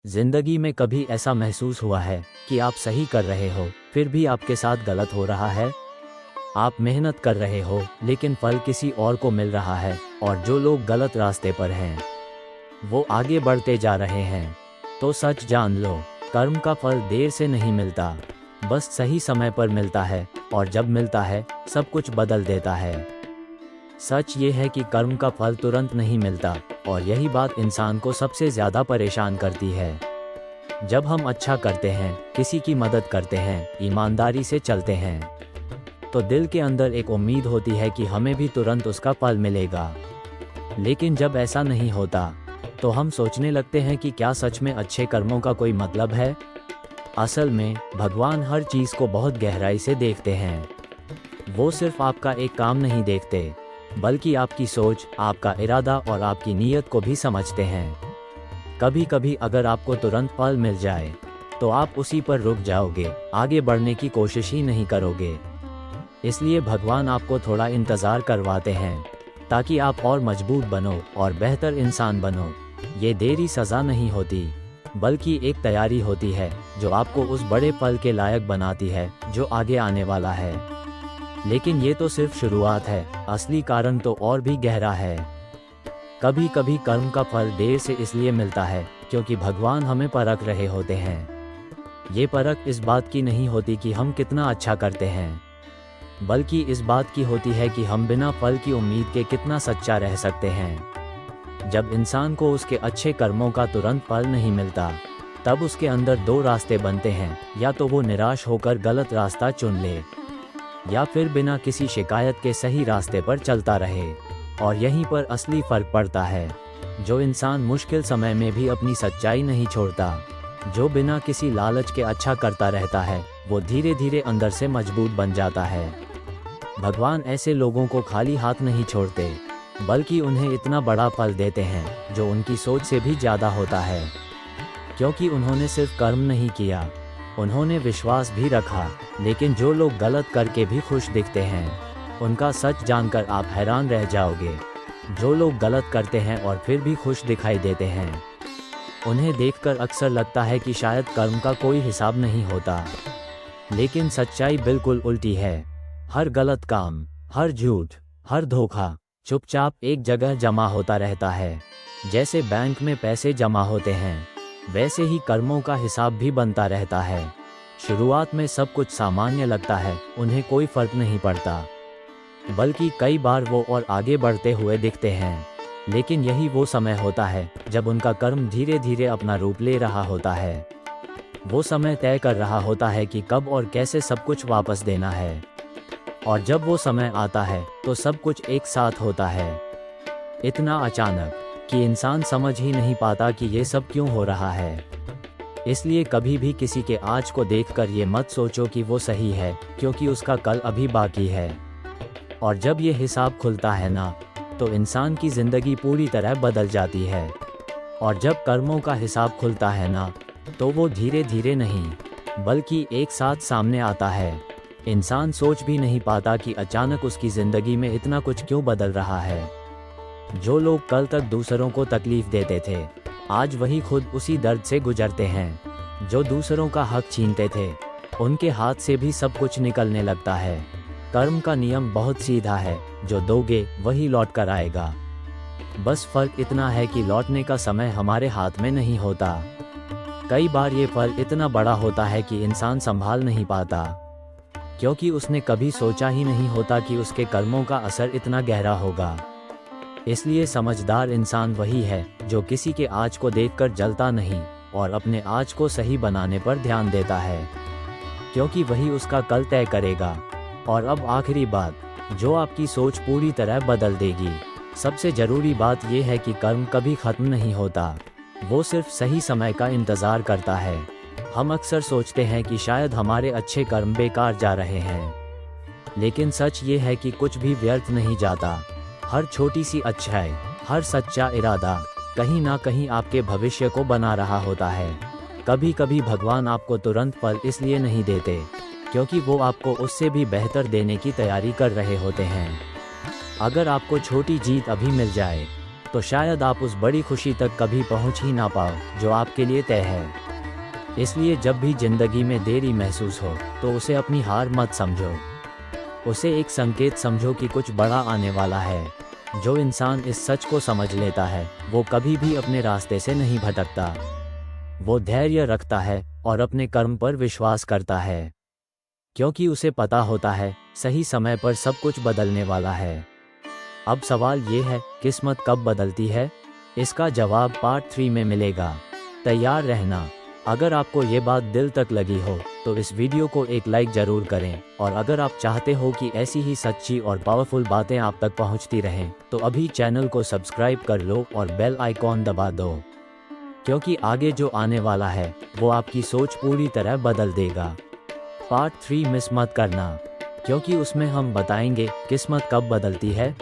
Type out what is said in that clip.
जिंदगी में कभी ऐसा महसूस हुआ है कि आप सही कर रहे हो फिर भी आपके साथ गलत हो रहा है? आप मेहनत कर रहे हो लेकिन फल किसी और को मिल रहा है, और जो लोग गलत रास्ते पर हैं वो आगे बढ़ते जा रहे हैं। तो सच जान लो, कर्म का फल देर से नहीं मिलता, बस सही समय पर मिलता है, और जब मिलता है सब कुछ बदल देता है। सच ये है कि कर्म का फल तुरंत नहीं मिलता, और यही बात इंसान को सबसे ज़्यादा परेशान करती है। जब हम अच्छा करते हैं, किसी की मदद करते हैं, ईमानदारी से चलते हैं, तो दिल के अंदर एक उम्मीद होती है कि हमें भी तुरंत उसका फल मिलेगा। लेकिन जब ऐसा नहीं होता तो हम सोचने लगते हैं कि क्या सच में अच्छे कर्मों का कोई मतलब है? असल में भगवान हर चीज़ को बहुत गहराई से देखते हैं। वो सिर्फ आपका एक काम नहीं देखते, बल्कि आपकी सोच, आपका इरादा और आपकी नीयत को भी समझते हैं। कभी कभी अगर आपको तुरंत फल मिल जाए तो आप उसी पर रुक जाओगे, आगे बढ़ने की कोशिश ही नहीं करोगे। इसलिए भगवान आपको थोड़ा इंतज़ार करवाते हैं, ताकि आप और मजबूत बनो और बेहतर इंसान बनो। ये देरी सज़ा नहीं होती, बल्कि एक तैयारी होती है जो आपको उस बड़े फल के लायक बनाती है जो आगे आने वाला है। लेकिन ये तो सिर्फ शुरुआत है, असली कारण तो और भी गहरा है। कभी कभी कर्म का फल देर से इसलिए मिलता है क्योंकि भगवान हमें परख रहे होते हैं। ये परख इस बात की नहीं होती कि हम कितना अच्छा करते हैं, बल्कि इस बात की होती है कि हम बिना फल की उम्मीद के कितना सच्चा रह सकते हैं। जब इंसान को उसके अच्छे कर्मों का तुरंत फल नहीं मिलता, तब उसके अंदर दो रास्ते बनते हैं, या तो वो निराश होकर गलत रास्ता चुन ले, या फिर बिना किसी शिकायत के सही रास्ते पर चलता रहे। और यहीं पर असली फर्क पड़ता है। जो इंसान मुश्किल समय में भी अपनी सच्चाई नहीं छोड़ता, जो बिना किसी लालच के अच्छा करता रहता है, वो धीरे धीरे अंदर से मजबूत बन जाता है। भगवान ऐसे लोगों को खाली हाथ नहीं छोड़ते, बल्कि उन्हें इतना बड़ा फल देते हैं जो उनकी सोच से भी ज़्यादा होता है। क्योंकि उन्होंने सिर्फ कर्म नहीं किया, उन्होंने विश्वास भी रखा। लेकिन जो लोग गलत करके भी खुश दिखते हैं, उनका सच जानकर आप हैरान रह जाओगे। जो लोग गलत करते हैं और फिर भी खुश दिखाई देते हैं, उन्हें देखकर अक्सर लगता है कि शायद कर्म का कोई हिसाब नहीं होता। लेकिन सच्चाई बिल्कुल उल्टी है। हर गलत काम, हर झूठ, हर धोखा चुपचाप एक जगह जमा होता रहता है। जैसे बैंक में पैसे जमा होते हैं, वैसे ही कर्मों का हिसाब भी बनता रहता है। शुरुआत में सब कुछ सामान्य लगता है, उन्हें कोई फर्क नहीं पड़ता, बल्कि कई बार वो और आगे बढ़ते हुए दिखते हैं। लेकिन यही वो समय होता है जब उनका कर्म धीरे धीरे अपना रूप ले रहा होता है। वो समय तय कर रहा होता है कि कब और कैसे सब कुछ वापस देना है। और जब वो समय आता है तो सब कुछ एक साथ होता है, इतना अचानक कि इंसान समझ ही नहीं पाता कि ये सब क्यों हो रहा है। इसलिए कभी भी किसी के आज को देखकर ये मत सोचो कि वो सही है, क्योंकि उसका कल अभी बाकी है। और जब ये हिसाब खुलता है ना, तो इंसान की ज़िंदगी पूरी तरह बदल जाती है। और जब कर्मों का हिसाब खुलता है ना, तो वो धीरे धीरे नहीं, बल्कि एक साथ सामने आता है। इंसान सोच भी नहीं पाता कि अचानक उसकी ज़िंदगी में इतना कुछ क्यों बदल रहा है। जो लोग कल तक दूसरों को तकलीफ देते थे, आज वही खुद उसी दर्द से गुजरते हैं। जो दूसरों का हक छीनते थे, उनके हाथ से भी सब कुछ निकलने लगता है। कर्म का नियम बहुत सीधा है, जो दोगे वही लौट कर आएगा। बस फर्क इतना है कि लौटने का समय हमारे हाथ में नहीं होता। कई बार ये फल इतना बड़ा होता है कि इंसान संभाल नहीं पाता, क्योंकि उसने कभी सोचा ही नहीं होता कि उसके कर्मों का असर इतना गहरा होगा। इसलिए समझदार इंसान वही है जो किसी के आज को देखकर जलता नहीं, और अपने आज को सही बनाने पर ध्यान देता है, क्योंकि वही उसका कल तय करेगा। और अब आखिरी बात, जो आपकी सोच पूरी तरह बदल देगी। सबसे ज़रूरी बात यह है कि कर्म कभी ख़त्म नहीं होता, वो सिर्फ सही समय का इंतज़ार करता है। हम अक्सर सोचते हैं कि शायद हमारे अच्छे कर्म बेकार जा रहे हैं, लेकिन सच ये है कि कुछ भी व्यर्थ नहीं जाता। हर छोटी सी अच्छाई, हर सच्चा इरादा कहीं ना कहीं आपके भविष्य को बना रहा होता है। कभी कभी भगवान आपको तुरंत फल इसलिए नहीं देते, क्योंकि वो आपको उससे भी बेहतर देने की तैयारी कर रहे होते हैं। अगर आपको छोटी जीत अभी मिल जाए, तो शायद आप उस बड़ी खुशी तक कभी पहुंच ही ना पाओ जो आपके लिए तय है। इसलिए जब भी जिंदगी में देरी महसूस हो तो उसे अपनी हार मत समझो, उसे एक संकेत समझो कि कुछ बड़ा आने वाला है। जो इंसान इस सच को समझ लेता है वो कभी भी अपने रास्ते से नहीं भटकता, वो धैर्य रखता है और अपने कर्म पर विश्वास करता है, क्योंकि उसे पता होता है सही समय पर सब कुछ बदलने वाला है। अब सवाल ये है, किस्मत कब बदलती है? इसका जवाब पार्ट 3 में मिलेगा। तैयार रहना। अगर आपको ये बात दिल तक लगी हो तो इस वीडियो को एक लाइक जरूर करें, और अगर आप चाहते हो कि ऐसी ही सच्ची और पावरफुल बातें आप तक पहुंचती रहें तो अभी चैनल को सब्सक्राइब कर लो और बेल आइकॉन दबा दो, क्योंकि आगे जो आने वाला है वो आपकी सोच पूरी तरह बदल देगा। पार्ट 3 मिस मत करना, क्योंकि उसमें हम बताएंगे किस्मत कब बदलती है,